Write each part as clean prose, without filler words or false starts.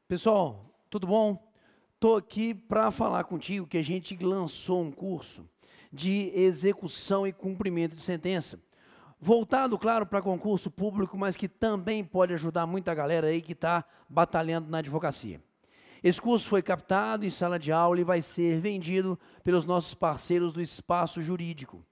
Pessoal, tudo bom? Estou aqui para falar contigo que a gente lançou um curso de execução e cumprimento de sentença. Voltado, claro, para concurso público, mas que também pode ajudar muita galera aí que está batalhando na advocacia. Esse curso foi captado em sala de aula e vai ser vendido pelos nossos parceiros do Espaço Jurídico.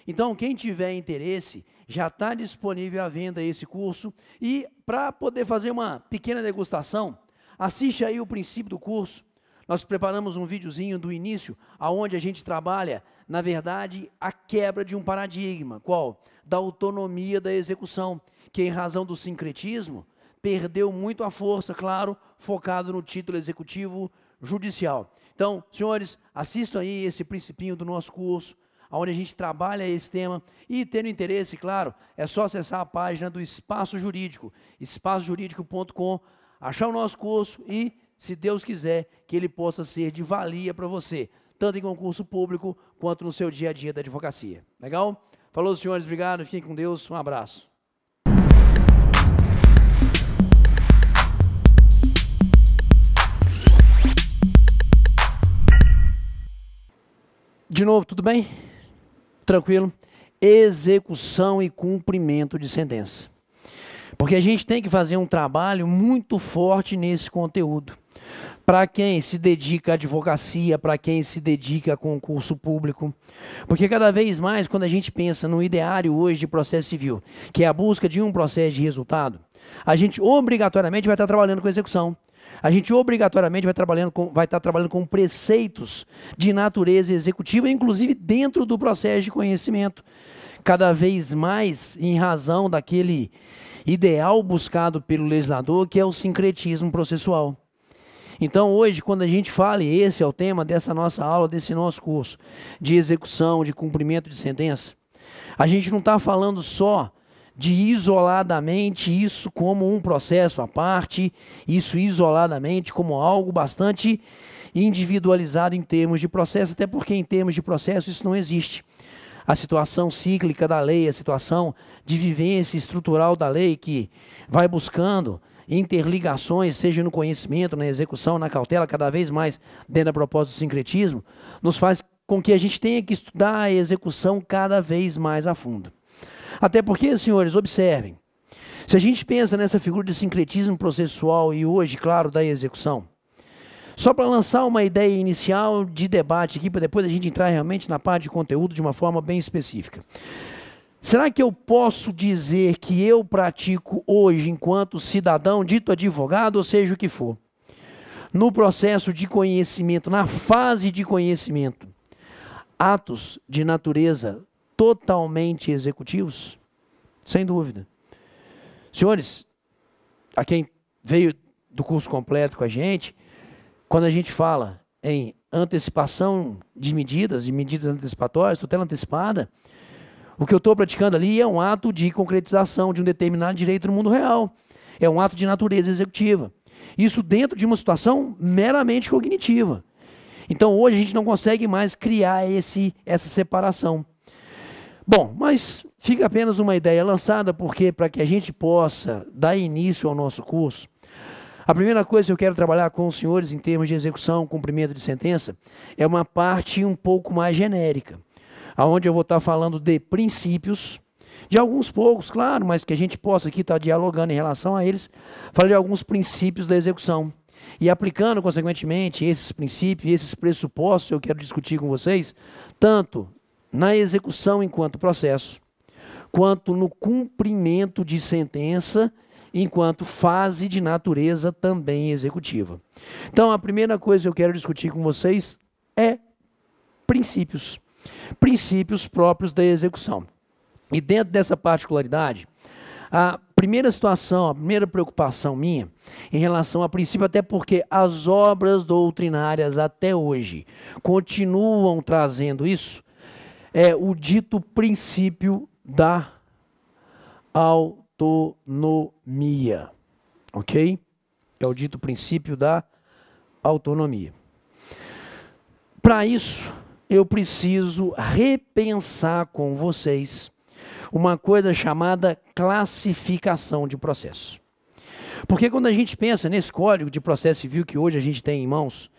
Então, quem tiver interesse, já está disponível à venda esse curso. E para poder fazer uma pequena degustação, assiste aí o princípio do curso. Nós preparamos um videozinho do início, onde a gente trabalha, na verdade, a quebra de um paradigma. Qual? Da autonomia da execução, que em razão do sincretismo, perdeu muito a força, claro, focado no título executivo judicial. Então, senhores, assistam aí esse principinho do nosso curso, onde a gente trabalha esse tema, e tendo interesse, claro, é só acessar a página do Espaço Jurídico, espaçojuridico.com, achar o nosso curso e, se Deus quiser, que ele possa ser de valia para você, tanto em concurso público, quanto no seu dia a dia da advocacia. Legal? Falou, senhores, obrigado, fiquem com Deus, um abraço. De novo, tudo bem? Tranquilo? Execução e cumprimento de sentença. Porque a gente tem que fazer um trabalho muito forte nesse conteúdo. Para quem se dedica à advocacia, para quem se dedica a concurso público. Porque cada vez mais, quando a gente pensa no ideário hoje de processo civil, que é a busca de um processo de resultado, a gente obrigatoriamente vai estar trabalhando com execução. A gente obrigatoriamente vai estar trabalhando com preceitos de natureza executiva, inclusive dentro do processo de conhecimento. Cada vez mais em razão daquele ideal buscado pelo legislador, que é o sincretismo processual. Então, hoje, quando a gente fala, e esse é o tema dessa nossa aula, desse nosso curso, de execução, de cumprimento de sentença, a gente não está falando só de isoladamente isso como um processo à parte, isso isoladamente como algo bastante individualizado em termos de processo, até porque em termos de processo isso não existe. A situação cíclica da lei, a situação de vivência estrutural da lei que vai buscando interligações, seja no conhecimento, na execução, na cautela, cada vez mais dentro da proposta do sincretismo, nos faz com que a gente tenha que estudar a execução cada vez mais a fundo. Até porque, senhores, observem, se a gente pensa nessa figura de sincretismo processual e hoje, claro, da execução, só para lançar uma ideia inicial de debate aqui, para depois a gente entrar realmente na parte de conteúdo de uma forma bem específica. Será que eu posso dizer que eu pratico hoje, enquanto cidadão, dito advogado, ou seja o que for, no processo de conhecimento, na fase de conhecimento, atos de natureza totalmente executivos? Sem dúvida. Senhores, a quem veio do curso completo com a gente, quando a gente fala em antecipação de medidas e medidas antecipatórias, tutela antecipada, o que eu estou praticando ali é um ato de concretização de um determinado direito no mundo real. É um ato de natureza executiva. Isso dentro de uma situação meramente cognitiva. Então, hoje a gente não consegue mais criar essa separação. Bom, mas fica apenas uma ideia lançada, porque para que a gente possa dar início ao nosso curso, a primeira coisa que eu quero trabalhar com os senhores em termos de execução, cumprimento de sentença, é uma parte um pouco mais genérica, onde eu vou estar falando de princípios, de alguns poucos, claro, mas que a gente possa aqui estar dialogando em relação a eles, falar de alguns princípios da execução. E aplicando, consequentemente, esses princípios, esses pressupostos, eu quero discutir com vocês, tanto na execução enquanto processo, quanto no cumprimento de sentença, enquanto fase de natureza também executiva. Então, a primeira coisa que eu quero discutir com vocês é princípios. Princípios próprios da execução. E dentro dessa particularidade, a primeira situação, a primeira preocupação minha em relação a princípio, até porque as obras doutrinárias até hoje continuam trazendo isso, é o dito princípio da autonomia, ok? É o dito princípio da autonomia. Para isso, eu preciso repensar com vocês uma coisa chamada classificação de processo. Porque quando a gente pensa nesse Código de Processo Civil que hoje a gente tem em mãos,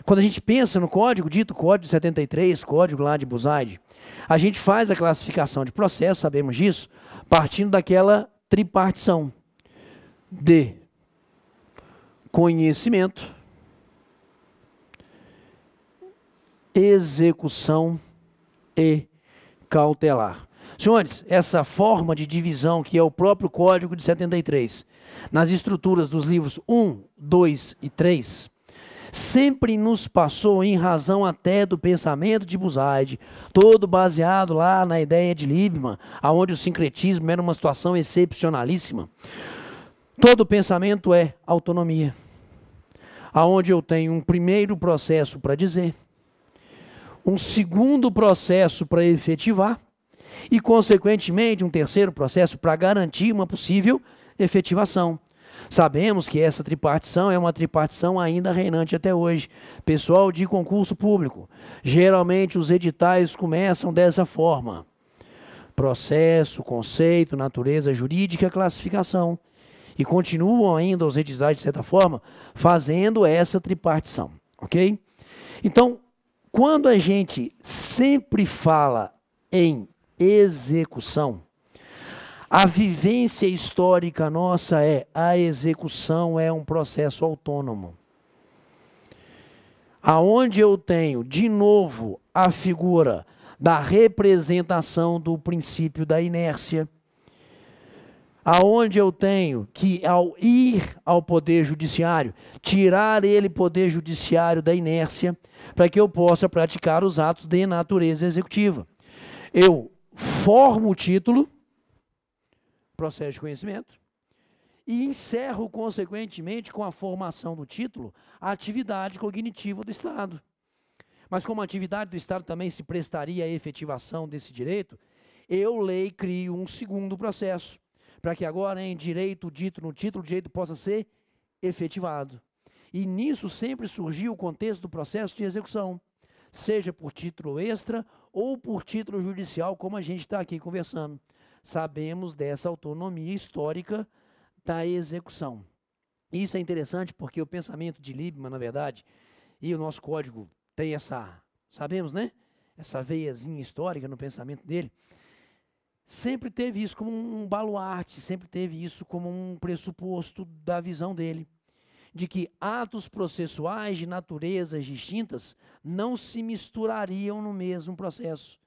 quando a gente pensa no código, dito Código de 73, código lá de Buzaide, a gente faz a classificação de processo, sabemos disso, partindo daquela tripartição de conhecimento, execução e cautelar. Senhores, essa forma de divisão que é o próprio Código de 73, nas estruturas dos livros 1, 2 e 3, sempre nos passou em razão até do pensamento de Buzaide, todo baseado lá na ideia de Liebman, onde o sincretismo era uma situação excepcionalíssima. Todo pensamento é autonomia, aonde eu tenho um primeiro processo para dizer, um segundo processo para efetivar e, consequentemente, um terceiro processo para garantir uma possível efetivação. Sabemos que essa tripartição é uma tripartição ainda reinante até hoje. Pessoal de concurso público, geralmente os editais começam dessa forma: processo, conceito, natureza jurídica, classificação. E continuam ainda os editais, de certa forma, fazendo essa tripartição, ok? Então, quando a gente sempre fala em execução, a vivência histórica nossa a execução é um processo autônomo. Aonde eu tenho, de novo, a figura da representação do princípio da inércia, aonde eu tenho que, ao ir ao Poder Judiciário, tirar ele, Poder Judiciário, da inércia, para que eu possa praticar os atos de natureza executiva. Eu formo o título, processo de conhecimento, e encerro, consequentemente, com a formação do título, a atividade cognitiva do Estado. Mas como a atividade do Estado também se prestaria à efetivação desse direito, eu, lei, crio um segundo processo, para que agora, em direito dito no título, o direito possa ser efetivado. E nisso sempre surgiu o contexto do processo de execução, seja por título extra ou por título judicial, como a gente está aqui conversando. Sabemos dessa autonomia histórica da execução. Isso é interessante porque o pensamento de Liebman, na verdade, e o nosso código tem essa, sabemos, né? Essa veiazinha histórica no pensamento dele. Sempre teve isso como um baluarte, sempre teve isso como um pressuposto da visão dele, de que atos processuais de naturezas distintas não se misturariam no mesmo processo.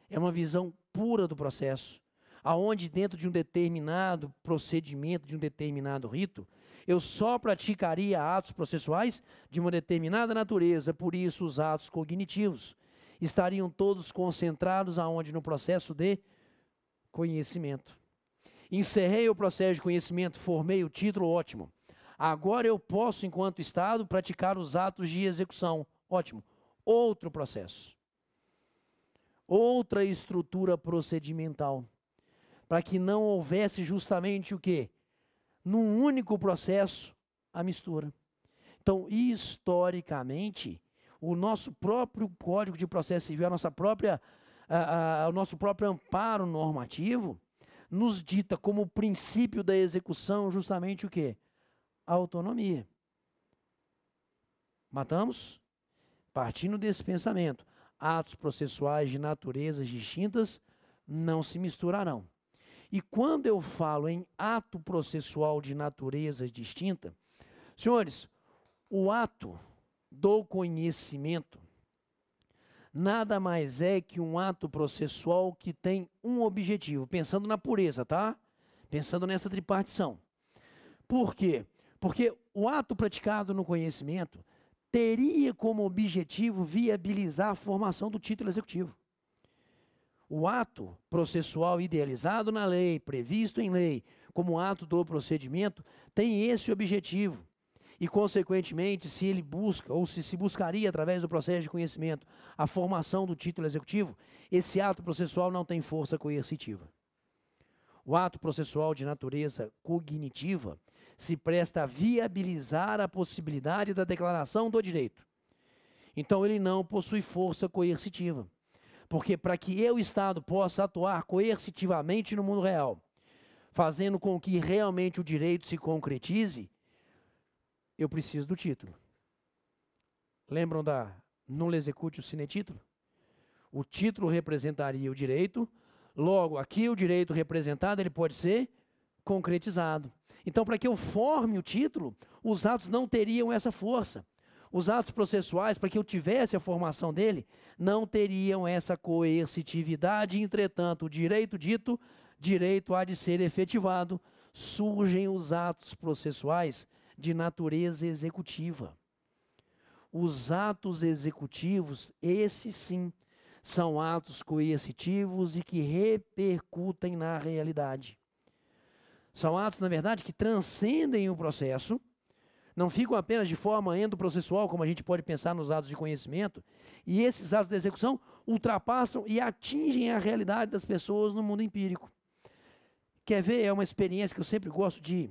É uma visão pura do processo, aonde dentro de um determinado procedimento, de um determinado rito, eu só praticaria atos processuais de uma determinada natureza, por isso os atos cognitivos estariam todos concentrados aonde? No processo de conhecimento. Encerrei o processo de conhecimento, formei o título, ótimo. Agora eu posso, enquanto Estado, praticar os atos de execução, ótimo. Outro processo. Outra estrutura procedimental, para que não houvesse justamente o quê? Num único processo, a mistura. Então, historicamente, o nosso próprio Código de Processo Civil, o nosso próprio amparo normativo, nos dita como princípio da execução justamente o quê? A autonomia. Matamos? Partindo desse pensamento, atos processuais de naturezas distintas não se misturarão. E quando eu falo em ato processual de natureza distinta, senhores, o ato do conhecimento nada mais é que um ato processual que tem um objetivo, pensando na pureza, tá? Pensando nessa tripartição. Por quê? Porque o ato praticado no conhecimento teria como objetivo viabilizar a formação do título executivo. O ato processual idealizado na lei, previsto em lei, como ato do procedimento, tem esse objetivo. E, consequentemente, se ele busca, ou se buscaria através do processo de conhecimento, a formação do título executivo, esse ato processual não tem força coercitiva. O ato processual de natureza cognitiva se presta a viabilizar a possibilidade da declaração do direito. Então, ele não possui força coercitiva. Porque para que eu, Estado, possa atuar coercitivamente no mundo real, fazendo com que realmente o direito se concretize, eu preciso do título. Lembram da nulla executio sine título? O título representaria o direito, logo aqui o direito representado ele pode ser concretizado. Então, para que eu forme o título, os atos não teriam essa força. Os atos processuais, para que eu tivesse a formação dele, não teriam essa coercitividade. Entretanto, o direito dito, direito há de ser efetivado. Surgem os atos processuais de natureza executiva. Os atos executivos, esses sim, são atos coercitivos e que repercutem na realidade. São atos, na verdade, que transcendem o processo, não ficam apenas de forma endoprocessual, como a gente pode pensar nos atos de conhecimento, e esses atos de execução ultrapassam e atingem a realidade das pessoas no mundo empírico. Quer ver? É uma experiência que eu sempre gosto de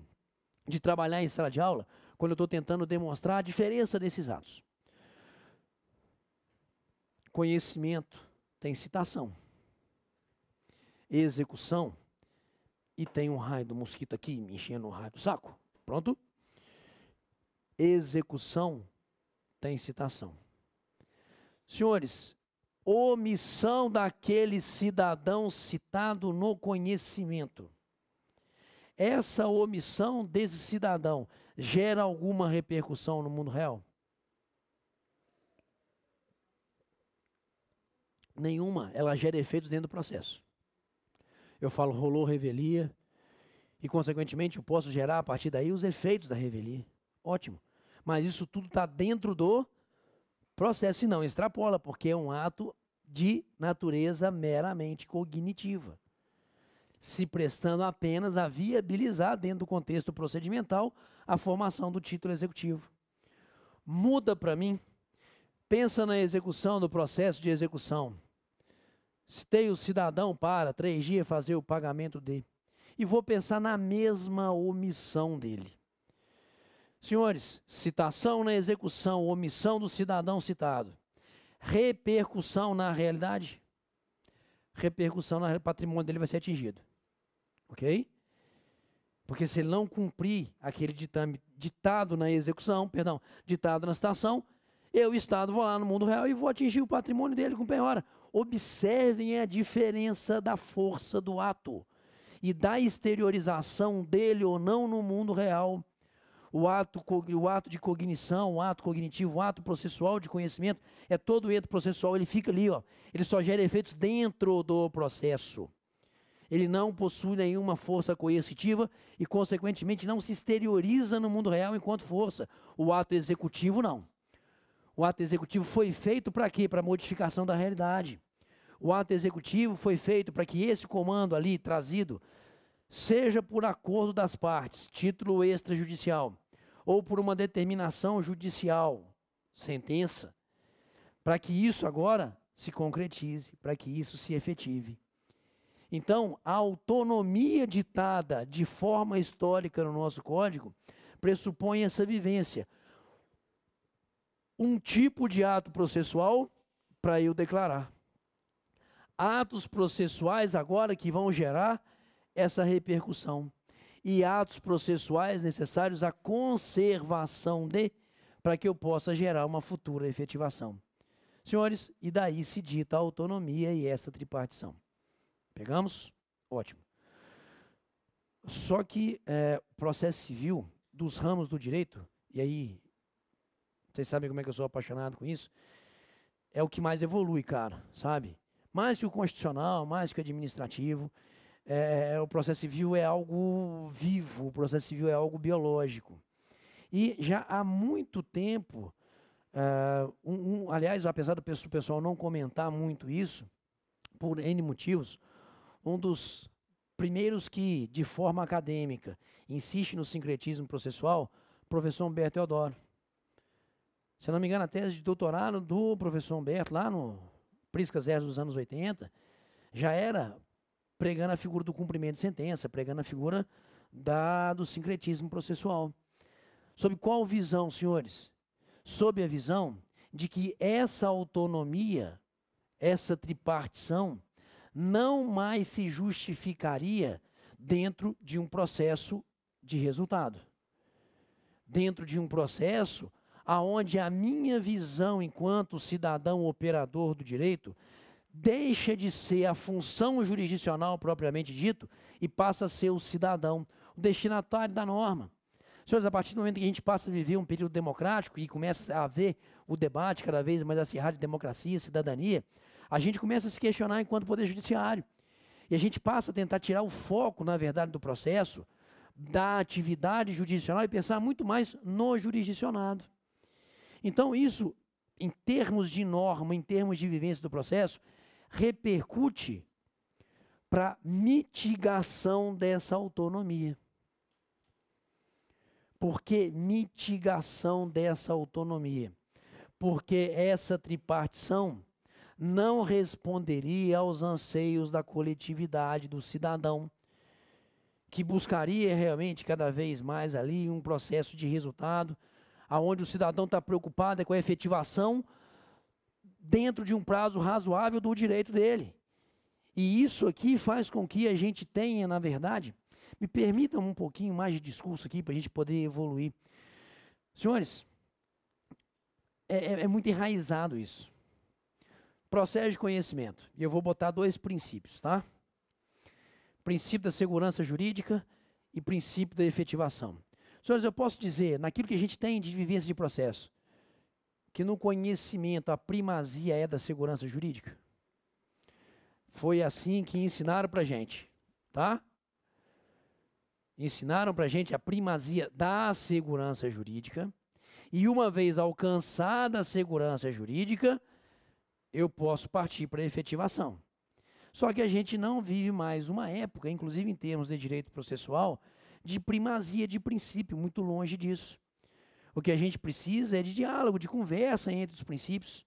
trabalhar em sala de aula, quando eu estou tentando demonstrar a diferença desses atos. Conhecimento tem citação. Execução, e tem um raio do mosquito aqui me enchendo o raio do saco. Pronto? Execução tem citação. Senhores, omissão daquele cidadão citado no conhecimento. Essa omissão desse cidadão gera alguma repercussão no mundo real? Nenhuma. Ela gera efeitos dentro do processo. Eu falo, rolou revelia, e consequentemente eu posso gerar a partir daí os efeitos da revelia. Ótimo. Mas isso tudo está dentro do processo, e não extrapola, porque é um ato de natureza meramente cognitiva, se prestando apenas a viabilizar, dentro do contexto procedimental, a formação do título executivo. Muda para mim, pensa na execução do processo de execução. Citei o cidadão para 3 dias fazer o pagamento dele. E vou pensar na mesma omissão dele. Senhores, citação na execução, omissão do cidadão citado. Repercussão na realidade? Repercussão no patrimônio dele vai ser atingido. Ok? Porque se ele não cumprir aquele ditame ditado na execução, ditado na citação, eu, Estado, vou lá no mundo real e vou atingir o patrimônio dele com penhora. Observem a diferença da força do ato e da exteriorização dele ou não no mundo real. O ato de cognição, o ato cognitivo, o ato processual de conhecimento, é todo o ato processual, ele fica ali, ó. Ele só gera efeitos dentro do processo. Ele não possui nenhuma força coercitiva e, consequentemente, não se exterioriza no mundo real enquanto força. O ato executivo, não. O ato executivo foi feito para quê? Para modificação da realidade. O ato executivo foi feito para que esse comando ali trazido, seja por acordo das partes, título extrajudicial, ou por uma determinação judicial, sentença, para que isso agora se concretize, para que isso se efetive. Então, a autonomia ditada de forma histórica no nosso código pressupõe essa vivência. Um tipo de ato processual para eu declarar. Atos processuais agora que vão gerar essa repercussão. E atos processuais necessários à conservação para que eu possa gerar uma futura efetivação. Senhores, e daí se dita a autonomia e essa tripartição. Pegamos? Ótimo. Só que o processo civil dos ramos do direito, e aí vocês sabem como é que eu sou apaixonado com isso, é o que mais evolui, cara, sabe? Mais que o constitucional, mais que o administrativo, o processo civil é algo vivo, o processo civil é algo biológico. E já há muito tempo, aliás, apesar do pessoal não comentar muito isso, por N motivos, um dos primeiros que, de forma acadêmica, insiste no sincretismo processual, o professor Humberto Teodoro. Se eu não me engano, a tese de doutorado do professor Humberto, lá no Prisca Zero dos anos 80, já era pregando a figura do cumprimento de sentença, pregando a figura do sincretismo processual. Sob qual visão, senhores? Sob a visão de que essa autonomia, essa tripartição, não mais se justificaria dentro de um processo de resultado. Dentro de um processo aonde a minha visão enquanto cidadão operador do direito deixa de ser a função jurisdicional propriamente dito e passa a ser o cidadão, o destinatário da norma. Senhores, a partir do momento que a gente passa a viver um período democrático e começa a haver o debate cada vez mais acirrado de democracia, cidadania, a gente começa a se questionar enquanto poder judiciário. E a gente passa a tentar tirar o foco, na verdade, do processo, da atividade jurisdicional e pensar muito mais no jurisdicionado. Então, isso, em termos de norma, em termos de vivência do processo, repercute para mitigação dessa autonomia. Por que mitigação dessa autonomia? Porque essa tripartição não responderia aos anseios da coletividade, do cidadão, que buscaria realmente cada vez mais ali um processo de resultado, aonde o cidadão está preocupado com a efetivação dentro de um prazo razoável do direito dele. E isso aqui faz com que a gente tenha, na verdade, me permitam um pouquinho mais de discurso aqui para a gente poder evoluir. Senhores, é muito enraizado isso. Processo de conhecimento. E eu vou botar 2 princípios, tá? Princípio da segurança jurídica e princípio da efetivação. Senhores, eu posso dizer, naquilo que a gente tem de vivência de processo, que no conhecimento a primazia é da segurança jurídica? Foi assim que ensinaram para a gente, tá? Ensinaram para a gente a primazia da segurança jurídica, e uma vez alcançada a segurança jurídica, eu posso partir para a efetivação. Só que a gente não vive mais uma época, inclusive em termos de direito processual, de primazia de princípio, muito longe disso. O que a gente precisa é de diálogo, de conversa entre os princípios.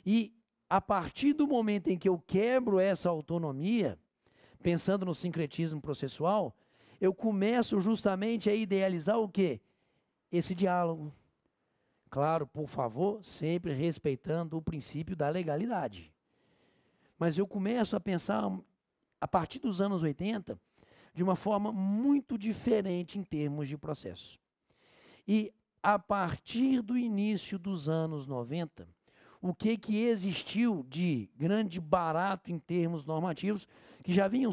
E a partir do momento em que eu quebro essa autonomia, pensando no sincretismo processual, eu começo justamente a idealizar o quê? Esse diálogo. Claro, por favor, sempre respeitando o princípio da legalidade. Mas eu começo a pensar, a partir dos anos 80, de uma forma muito diferente em termos de processo. E a partir do início dos anos 90, o que existiu de grande barato em termos normativos, que já vinha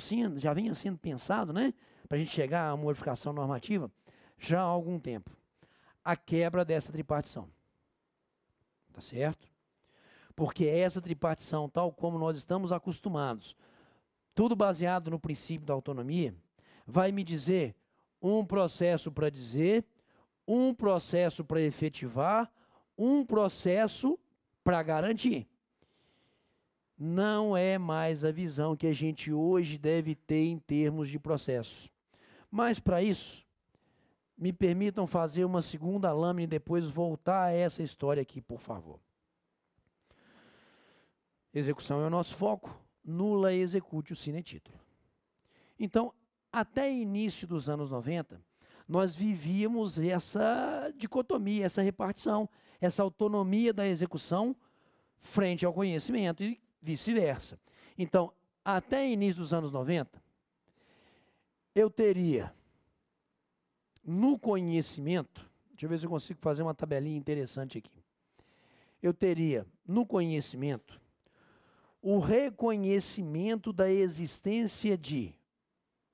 sendo pensado, né, para a gente chegar a uma modificação normativa, já há algum tempo. A quebra dessa tripartição. Tá certo? Porque essa tripartição, tal como nós estamos acostumados, tudo baseado no princípio da autonomia, vai me dizer um processo para dizer, um processo para efetivar, um processo para garantir. Não é mais a visão que a gente hoje deve ter em termos de processo. Mas para isso, me permitam fazer uma segunda lâmina e depois voltar a essa história aqui, por favor. Execução é o nosso foco, nula execute o sine título. Então, até início dos anos 90, nós vivíamos essa dicotomia, essa repartição, essa autonomia da execução frente ao conhecimento e vice-versa. Então, até início dos anos 90, eu teria no conhecimento, deixa eu ver se eu consigo fazer uma tabelinha interessante aqui. Eu teria no conhecimento o reconhecimento da existência de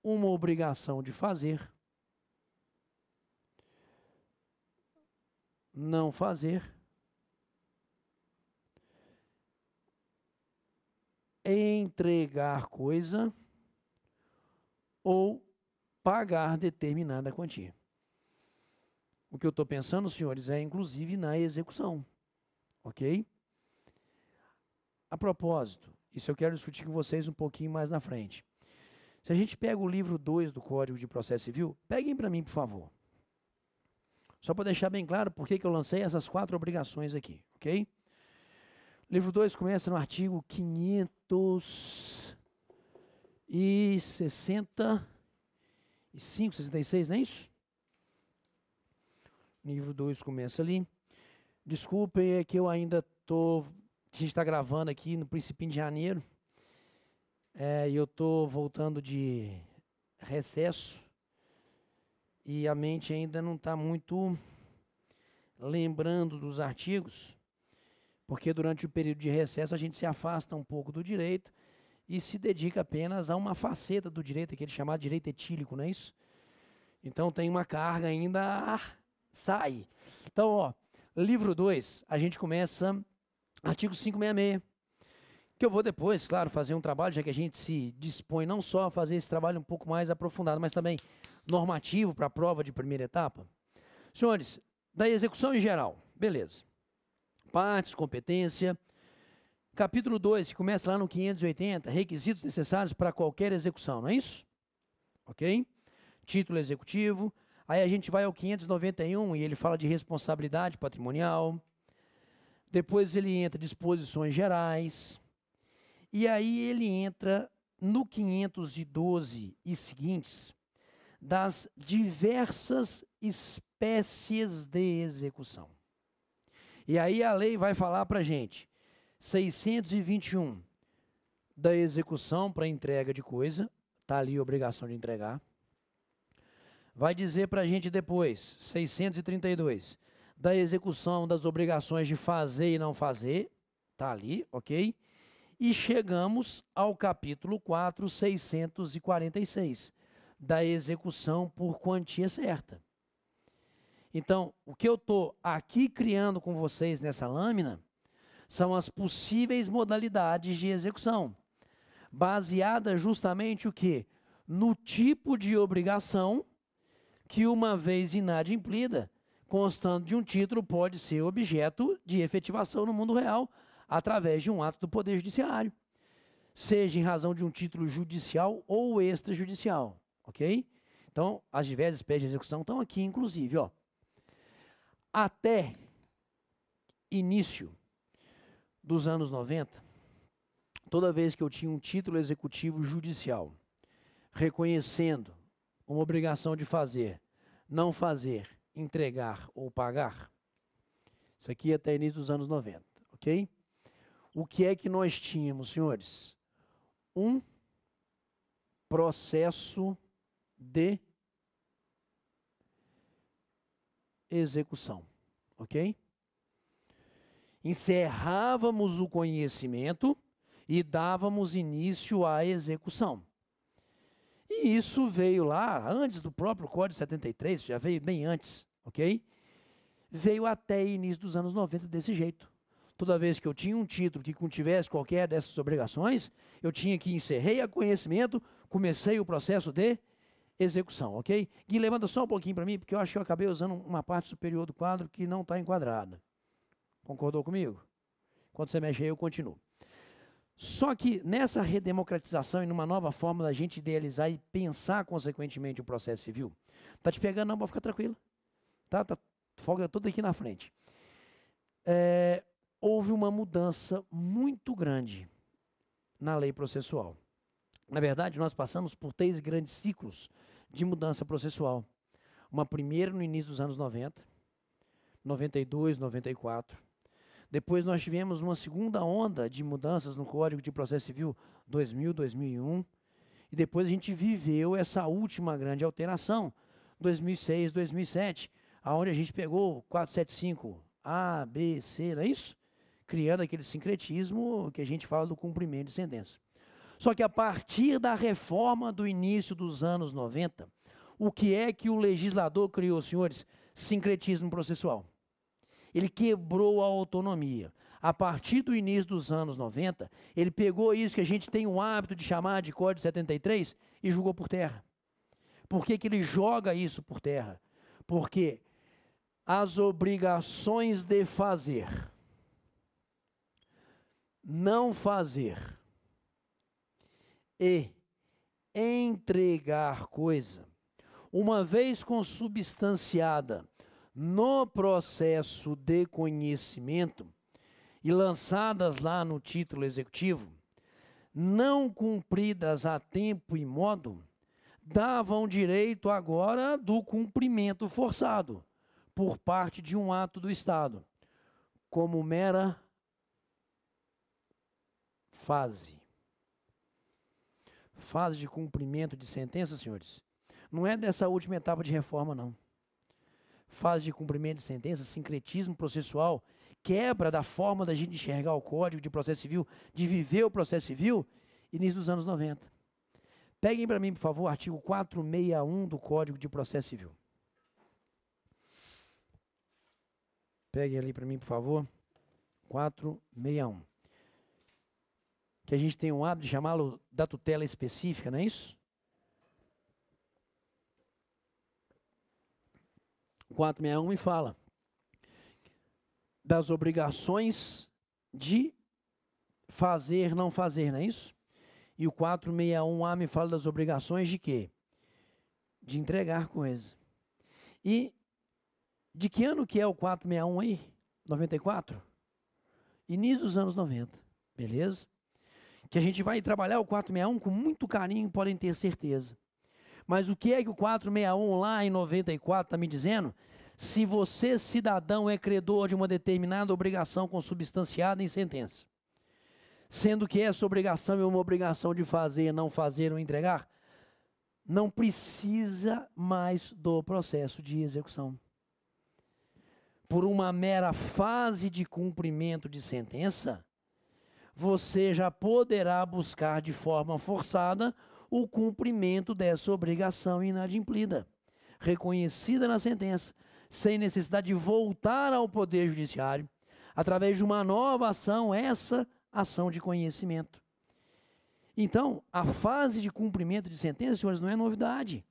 uma obrigação de fazer, não fazer, entregar coisa ou pagar determinada quantia. O que eu estou pensando, senhores, é inclusive na execução, ok? A propósito, isso eu quero discutir com vocês um pouquinho mais na frente. Se a gente pega o livro 2 do Código de Processo Civil, peguem para mim, por favor. Só para deixar bem claro por que eu lancei essas 4 obrigações aqui, ok? O livro 2 começa no artigo 565, 66, não é isso? Livro 2 começa ali. Desculpem, é que eu ainda estou... A gente está gravando aqui no princípio de janeiro. E eu estou voltando de recesso e a mente ainda não está muito lembrando dos artigos, porque durante o período de recesso a gente se afasta um pouco do direito e se dedica apenas a uma faceta do direito, aquele chamado direito etílico, não é isso? Então tem uma carga ainda a sair. Então, ó, livro 2, a gente começa artigo 566, que eu vou depois, claro, fazer um trabalho, já que a gente se dispõe não só a fazer esse trabalho um pouco mais aprofundado, mas também normativo para a prova de primeira etapa. Senhores, da execução em geral, beleza. Partes, competência. Capítulo 2, que começa lá no 580, requisitos necessários para qualquer execução, não é isso? Ok? Título executivo. Aí a gente vai ao 591 e ele fala de responsabilidade patrimonial. Depois ele entra disposições gerais. E aí ele entra no 512 e seguintes das diversas espécies de execução. E aí a lei vai falar para a gente, 621, da execução para entrega de coisa, está ali a obrigação de entregar. Vai dizer para a gente depois, 632, da execução das obrigações de fazer e não fazer, está ali, ok? E chegamos ao capítulo 4, 646, da execução por quantia certa. Então, o que eu estou aqui criando com vocês nessa lâmina são as possíveis modalidades de execução, baseada justamente o quê? No tipo de obrigação que, uma vez inadimplida, constando de um título, pode ser objeto de efetivação no mundo real através de um ato do Poder Judiciário, seja em razão de um título judicial ou extrajudicial, ok? Então, as diversas espécies de execução estão aqui, inclusive, ó. Até início dos anos 90, toda vez que eu tinha um título executivo judicial reconhecendo uma obrigação de fazer, não fazer, entregar ou pagar, isso aqui até início dos anos 90, ok? O que é que nós tínhamos, senhores? Um processo de execução, ok? Encerrávamos o conhecimento e dávamos início à execução. E isso veio lá, antes do próprio Código 73, já veio bem antes, ok? Veio até início dos anos 90 desse jeito. Toda vez que eu tinha um título que contivesse qualquer dessas obrigações, eu tinha que encerrei a conhecimento, comecei o processo de execução, ok? Gui, levanta só um pouquinho para mim, porque eu acho que eu acabei usando uma parte superior do quadro que não está enquadrada. Concordou comigo? Quando você mexe aí, eu continuo. Só que nessa redemocratização e numa nova forma da gente idealizar e pensar consequentemente o processo civil, tá te pegando não, pode ficar tranquilo. Tá folga toda aqui na frente. Houve uma mudança muito grande na lei processual. Na verdade, nós passamos por 3 grandes ciclos de mudança processual. Uma primeira no início dos anos 90, 92, 94. Depois nós tivemos uma segunda onda de mudanças no Código de Processo Civil 2000, 2001. E depois a gente viveu essa última grande alteração, 2006, 2007, onde a gente pegou 475 A, B, C, não é isso? Criando aquele sincretismo que a gente fala do cumprimento de sentença. Só que a partir da reforma do início dos anos 90, o que é que o legislador criou, senhores? Sincretismo processual. Ele quebrou a autonomia. A partir do início dos anos 90, ele pegou isso que a gente tem o hábito de chamar de Código 73 e jogou por terra. Por que que ele joga isso por terra? Porque as obrigações de fazer, não fazer e entregar coisa, uma vez consubstanciada no processo de conhecimento e lançadas lá no título executivo, não cumpridas a tempo e modo, davam direito agora do cumprimento forçado por parte de um ato do Estado, como mera fase. fase de cumprimento de sentença, senhores, não é dessa última etapa de reforma, não. Fase de cumprimento de sentença, sincretismo processual, quebra da forma da gente enxergar o Código de Processo Civil, de viver o processo civil, início dos anos 90. Peguem para mim, por favor, o artigo 461 do Código de Processo Civil. Peguem ali para mim, por favor. 461. Que a gente tem um hábito de chamá-lo da tutela específica, não é isso? 461 me fala das obrigações de fazer, não fazer, não é isso? E o 461A me fala das obrigações de quê? De entregar coisa. E de que ano que é o 461 aí? 94? Início dos anos 90, beleza? Que a gente vai trabalhar o 461 com muito carinho, podem ter certeza. Mas o que é que o 461 lá em 94 está me dizendo? Se você, cidadão, é credor de uma determinada obrigação consubstanciada em sentença, sendo que essa obrigação é uma obrigação de fazer, não fazer ou entregar, não precisa mais do processo de execução. Por uma mera fase de cumprimento de sentença, você já poderá buscar de forma forçada o cumprimento dessa obrigação inadimplida, reconhecida na sentença, sem necessidade de voltar ao Poder Judiciário, através de uma nova ação, essa ação de conhecimento. Então, a fase de cumprimento de sentença, senhores, não é novidade.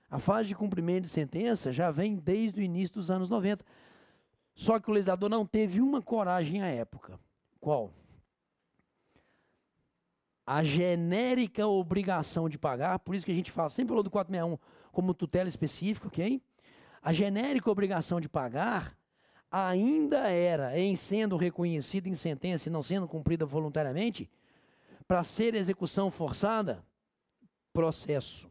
A fase de cumprimento de sentença já vem desde o início dos anos 90. Só que o legislador não teve uma coragem à época. Qual? A genérica obrigação de pagar, por isso que a gente fala, sempre falou do 461 como tutela específica, ok? A genérica obrigação de pagar ainda era, em sendo reconhecida em sentença e não sendo cumprida voluntariamente, para ser execução forçada, processo,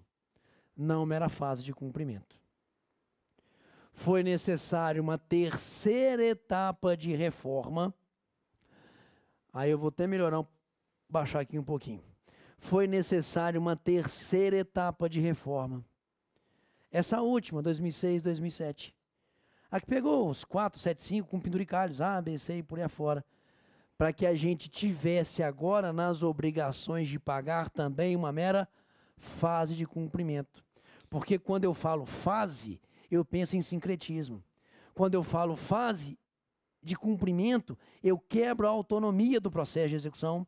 não mera fase de cumprimento. Foi necessária uma terceira etapa de reforma, aí eu vou até melhorar, baixar aqui um pouquinho. Foi necessária uma terceira etapa de reforma. Essa última, 2006, 2007. A que pegou os 475 com penduricalhos, A, B, C e por aí afora, para que a gente tivesse agora nas obrigações de pagar também uma mera fase de cumprimento. Porque quando eu falo fase, eu penso em sincretismo. Quando eu falo fase de cumprimento, eu quebro a autonomia do processo de execução.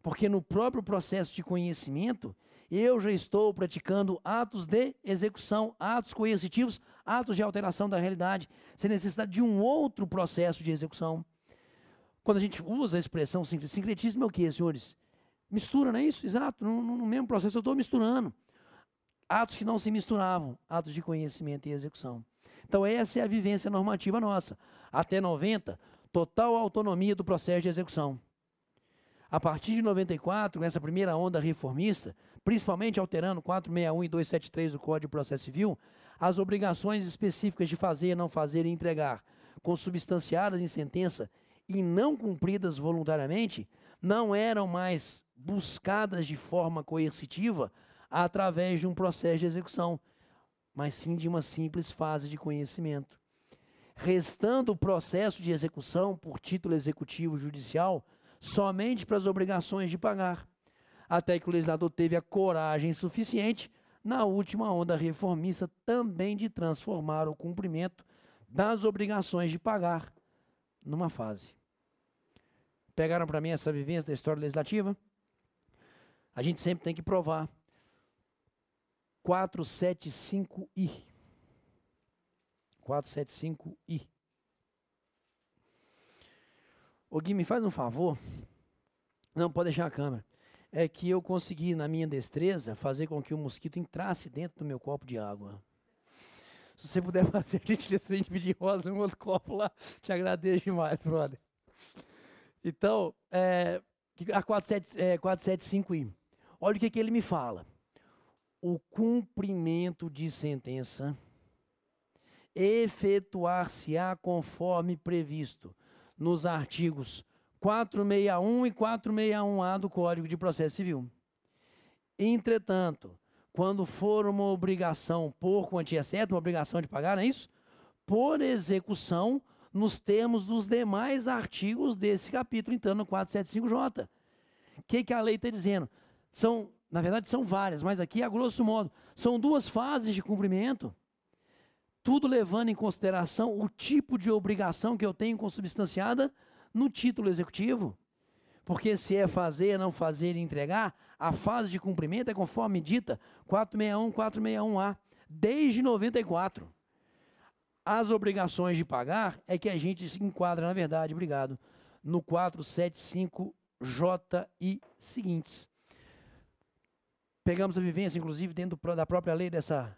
Porque no próprio processo de conhecimento, eu já estou praticando atos de execução, atos coercitivos, atos de alteração da realidade, sem necessidade de um outro processo de execução. Quando a gente usa a expressão sincretismo é o quê, senhores? Mistura, não é isso? Exato, no mesmo processo eu estou misturando. Atos que não se misturavam, atos de conhecimento e execução. Então essa é a vivência normativa nossa. Até 90, total autonomia do processo de execução. A partir de 94, nessa primeira onda reformista, principalmente alterando 461 e 273 do Código de Processo Civil, as obrigações específicas de fazer, não fazer e entregar, consubstanciadas em sentença e não cumpridas voluntariamente, não eram mais buscadas de forma coercitiva através de um processo de execução, mas sim de uma simples fase de conhecimento. Restando o processo de execução por título executivo judicial somente para as obrigações de pagar, até que o legislador teve a coragem suficiente, na última onda reformista, também de transformar o cumprimento das obrigações de pagar numa fase. Pegaram para mim essa vivência da história legislativa? A gente sempre tem que provar. 475I. 475I. Ô Gui, me faz um favor. Não, pode deixar a câmera. É que eu consegui, na minha destreza, fazer com que o mosquito entrasse dentro do meu copo de água. Se você puder fazer, a gente pedir rosa um outro copo lá, te agradeço demais, brother. Então, a 475I. Olha o que ele me fala. O cumprimento de sentença efetuar-se-á conforme previsto nos artigos 461 e 461A do Código de Processo Civil. Entretanto, quando for uma obrigação por quantia certa, uma obrigação de pagar, não é isso? Por execução, nos termos dos demais artigos desse capítulo, então, no 475J. O que a lei está dizendo? Na verdade, são várias, mas aqui, a grosso modo, são duas fases de cumprimento, tudo levando em consideração o tipo de obrigação que eu tenho consubstanciada no título executivo. Porque se é fazer, não fazer e entregar, a fase de cumprimento é conforme dita 461, 461A, desde 94. As obrigações de pagar é que a gente se enquadra, na verdade, obrigado, no 475J e seguintes. Pegamos a vivência, inclusive, dentro da própria lei dessa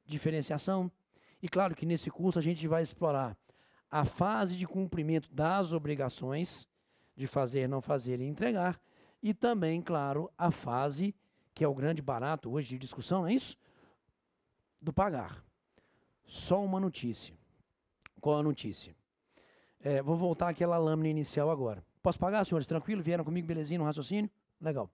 diferenciação. E claro que nesse curso a gente vai explorar a fase de cumprimento das obrigações, de fazer, não fazer e entregar, e também, claro, a fase, que é o grande barato hoje de discussão, não é isso? Do pagar. Só uma notícia. Qual a notícia? Vou voltar àquela lâmina inicial agora. Posso pagar, senhores? Tranquilo? Vieram comigo, belezinha, no raciocínio? Legal.